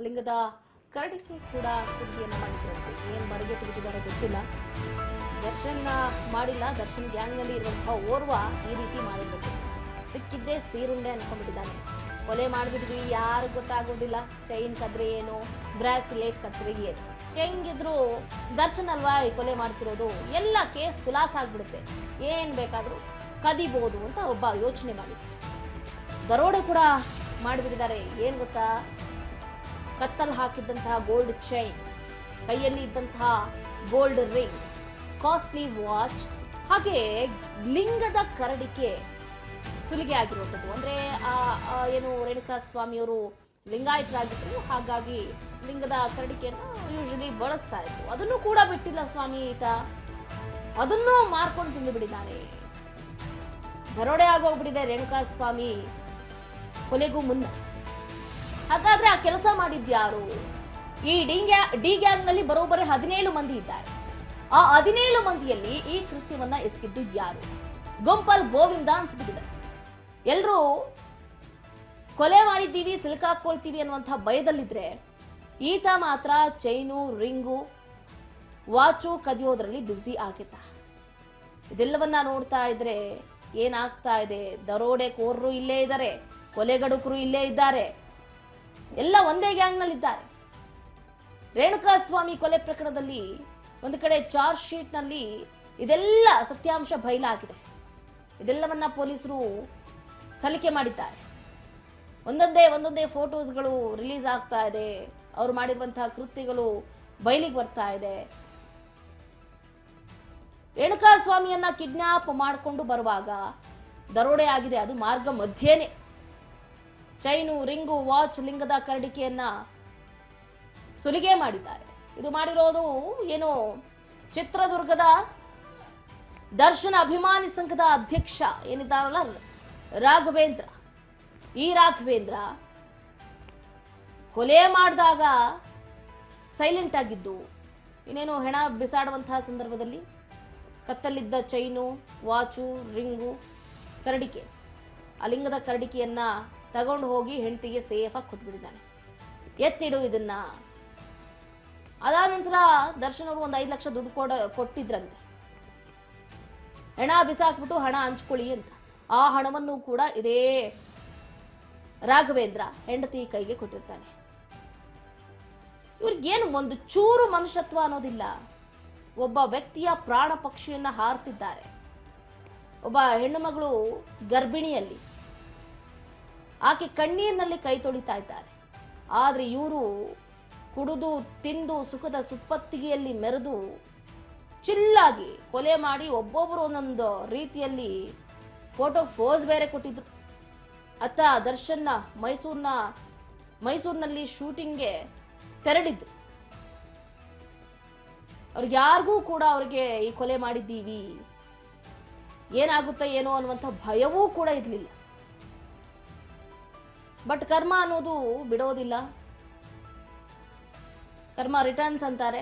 ಲಿಂಗದ ಕರಡಿಕೆ ಕೂಡ ಸುದ್ದಿಯನ್ನು ಮಾಡಿದ್ರಂತೆ. ಏನು ಮಡಿಗೆಟ್ಟು ಬಿಟ್ಟಿದ್ದಾರೆ ಗೊತ್ತಿಲ್ಲ. ದರ್ಶನ್ ಮಾಡಿಲ್ಲ, ದರ್ಶನ್ ಗ್ಯಾಂಗ್ನಲ್ಲಿ ಇರುವಂತಹ ಓರ್ವ ಈ ರೀತಿ ಮಾಡಿರ್ಬೇಕು. ಸಿಕ್ಕಿದ್ದೇ ಸೀರುಂಡೆ ಅನ್ಕೊಂಡ್ಬಿಟ್ಟಿದ್ದಾನೆ. ಕೊಲೆ ಮಾಡಿಬಿಟ್ವಿ, ಯಾರು ಗೊತ್ತಾಗೋದಿಲ್ಲ. ಚೈನ್ ಕದ್ರೆ ಏನು, ಬ್ರಾಸ್ಲೆಟ್ ಕದ್ರೆ ಏನು, ಹೆಂಗಿದ್ರು ದರ್ಶನ್ ಅಲ್ವಾ ಈ ಕೊಲೆ ಮಾಡಿಸಿರೋದು, ಎಲ್ಲ ಕೇಸ್ ಖುಲಾಸ ಆಗ್ಬಿಡುತ್ತೆ, ಏನ್ ಬೇಕಾದ್ರೂ ಕದಿಬಹುದು ಅಂತ ಒಬ್ಬ ಯೋಚನೆ ಮಾಡಿದ್ರು. ದರೋಡೆ ಕೂಡ ಮಾಡಿಬಿಟ್ಟಿದ್ದಾರೆ. ಏನ್ ಗೊತ್ತಾ, ಕತ್ತಲ್ ಹಾಕಿದ್ದಂತಹ ಗೋಲ್ಡ್ ಚೈನ್, ಕೈಯಲ್ಲಿ ಇದ್ದಂತಹ ಗೋಲ್ಡ್ ರಿಂಗ್, ಕಾಸ್ಟ್ಲಿ ವಾಚ್, ಹಾಗೆ ಲಿಂಗದ ಕರಡಿಕೆ ಸುಲಿಗೆ ಆಗಿರುವಂಥದ್ದು. ಅಂದ್ರೆ ಏನು ರೇಣುಕಾ ಸ್ವಾಮಿಯವರು ಲಿಂಗಾಯತರಾಗಿದ್ರು, ಹಾಗಾಗಿ ಲಿಂಗದ ಕರಡಿಕೆಯನ್ನು ಯೂಶಲಿ ಬಳಸ್ತಾ ಇದ್ರು. ಅದನ್ನು ಕೂಡ ಬಿಟ್ಟಿಲ್ಲ ಸ್ವಾಮಿ ಈತ, ಅದನ್ನು ಮಾರ್ಕೊಂಡು ತಿಂದು ಬಿಟ್ಟಿದ್ದಾನೆ. ದರೋಡೆ ಆಗೋಗ್ಬಿಟ್ಟಿದೆ ರೇಣುಕಾ ಸ್ವಾಮಿ ಕೊಲೆಗೂ ಮುನ್ನ. ಹಾಗಾದ್ರೆ ಆ ಕೆಲಸ ಮಾಡಿದ್ಯಾರು? ಈ ಡಿ ಗ್ಯಾಂಗ್ ನಲ್ಲಿ ಬರೋಬ್ಬರಿ 17 ಮಂದಿ ಇದ್ದಾರೆ. ಆ 17 ಮಂದಿಯಲ್ಲಿ ಈ ಕೃತ್ಯವನ್ನ ಎಸಗಿದ್ದು ಯಾರು? ಗೊಂಪಲ್ ಗೋವಿಂದ ಅನ್ಸ್ಬಿಟ್ಟಿದೆ. ಎಲ್ರೂ ಕೊಲೆ ಮಾಡಿದ್ದೀವಿ, ಸಿಲುಕಾಕೊಳ್ತೀವಿ ಅನ್ನುವಂತಹ ಭಯದಲ್ಲಿದ್ರೆ, ಈತ ಮಾತ್ರ ಚೈನು, ರಿಂಗು, ವಾಚು ಕದಿಯೋದ್ರಲ್ಲಿ ಬ್ಯುಸಿ ಆಗಿದ್ದ. ಇದೆಲ್ಲವನ್ನ ನೋಡ್ತಾ ಇದ್ರೆ ಏನಾಗ್ತಾ ಇದೆ? ದರೋಡೆಕೋರರು ಇಲ್ಲೇ ಇದ್ದಾರೆ, ಕೊಲೆಗಡುಕರು ಇಲ್ಲೇ ಇದ್ದಾರೆ, ಎಲ್ಲ ಒಂದೇ ಗ್ಯಾಂಗ್ ನಲ್ಲಿ ಇದ್ದಾರೆ. ರೇಣುಕಾ ಸ್ವಾಮಿ ಕೊಲೆ ಪ್ರಕರಣದಲ್ಲಿ ಒಂದು ಕಡೆ ಚಾರ್ಜ್ ಶೀಟ್ ನಲ್ಲಿ ಇದೆಲ್ಲ ಸತ್ಯಾಂಶ ಬಯಲಾಗಿದೆ. ಇದೆಲ್ಲವನ್ನ ಪೊಲೀಸರು ಸಲಿಕೆ ಮಾಡಿದ್ದಾರೆ. ಒಂದೊಂದೇ ಫೋಟೋಸ್ಗಳು ರಿಲೀಸ್ ಆಗ್ತಾ ಇದೆ. ಅವರು ಮಾಡಿರುವಂತಹ ಕೃತ್ಯಗಳು ಬಯಲಿಗೆ ಬರ್ತಾ ಇದೆ. ರೇಣುಕಾ ಸ್ವಾಮಿಯನ್ನ ಕಿಡ್ನಾಪ್ ಮಾಡಿಕೊಂಡು ಬರುವಾಗ ದರೋಡೆ ಆಗಿದೆ. ಅದು ಮಾರ್ಗ ಮಧ್ಯೆನೆ ಚೈನು, ರಿಂಗು, ವಾಚ್, ಲಿಂಗದ ಕರಡಿಕೆಯನ್ನ ಸುಲಿಗೆ ಮಾಡಿದ್ದಾರೆ. ಇದು ಮಾಡಿರೋದು ಏನು, ಚಿತ್ರದುರ್ಗದ ದರ್ಶನ ಅಭಿಮಾನಿ ಸಂಘದ ಅಧ್ಯಕ್ಷ ಏನಿದ್ದಾರಲ್ಲ ರಾಘವೇಂದ್ರ. ಈ ರಾಘವೇಂದ್ರ ಕೊಲೆ ಮಾಡಿದಾಗ ಸೈಲೆಂಟ್ ಆಗಿದ್ದು, ಇನ್ನೇನು ಹೆಣ ಬಿಸಾಡುವಂತಹ ಸಂದರ್ಭದಲ್ಲಿ ಕತ್ತಲ್ಲಿದ್ದ ಚೈನು, ವಾಚು, ರಿಂಗು, ಕರಡಿಕೆ, ಆ ಲಿಂಗದ ಕರಡಿಕೆಯನ್ನ ತಗೊಂಡು ಹೋಗಿ ಹೆಂಡತಿಗೆ ಸೇಫಾಗಿ ಕೊಟ್ಬಿಟ್ಟಿದ್ದಾನೆ. ಎತ್ತಿಡು ಇದನ್ನ. ಅದಾದ ನಂತರ ದರ್ಶನ್ ಅವರು ಒಂದು 5 ಲಕ್ಷ ದುಡ್ಡು ಕೊಟ್ಟಿದ್ರಂತೆ, ಹೆಣ ಬಿಸಾಕ್ಬಿಟ್ಟು ಹಣ ಹಂಚ್ಕೊಳ್ಳಿ ಅಂತ. ಆ ಹಣವನ್ನು ಕೂಡ ಇದೇ ರಾಘವೇಂದ್ರ ಹೆಂಡತಿ ಕೈಗೆ ಕೊಟ್ಟಿರ್ತಾನೆ. ಇವ್ರಿಗೇನು ಒಂದು ಚೂರು ಮನುಷ್ಯತ್ವ ಅನ್ನೋದಿಲ್ಲ. ಒಬ್ಬ ವ್ಯಕ್ತಿಯ ಪ್ರಾಣ ಪಕ್ಷಿಯನ್ನ ಹಾರಿಸಿದ್ದಾರೆ. ಒಬ್ಬ ಹೆಣ್ಣು ಮಗಳು ಗರ್ಭಿಣಿಯಲ್ಲಿ, ಆಕೆ ಕಣ್ಣೀರಿನಲ್ಲಿ ಕೈ ತೊಳಿತಾ ಇದ್ದಾರೆ. ಆದ್ರೆ ಇವರು ಕುಡಿದು ತಿಂದು ಸುಖದ ಸುಪ್ಪತ್ತಿಗೆಯಲ್ಲಿ ಮೆರೆದು ಚಿಲ್ಲಾಗಿ ಕೊಲೆ ಮಾಡಿ ಒಬ್ಬೊಬ್ಬರು ಒಂದೊಂದು ರೀತಿಯಲ್ಲಿ ಫೋಟೋ ಫೋಸ್ ಬೇರೆ ಕೊಟ್ಟಿದ್ರು. ಅತ್ತ ದರ್ಶನ್ನ ಮೈಸೂರಿನಲ್ಲಿ ಶೂಟಿಂಗ್ಗೆ ತೆರಳಿದ್ರು. ಅವ್ರಿಗೆ ಯಾರಿಗೂ ಕೂಡ ಅವ್ರಿಗೆ ಈ ಕೊಲೆ ಮಾಡಿದ್ದೀವಿ, ಏನಾಗುತ್ತೋ ಏನೋ ಅನ್ನುವಂಥ ಭಯವೂ ಕೂಡ ಇರಲಿಲ್ಲ. ಬಟ್ ಕರ್ಮ ಅನ್ನೋದು ಬಿಡೋದಿಲ್ಲ. ಕರ್ಮ ರಿಟರ್ನ್ಸ್ ಅಂತಾರೆ.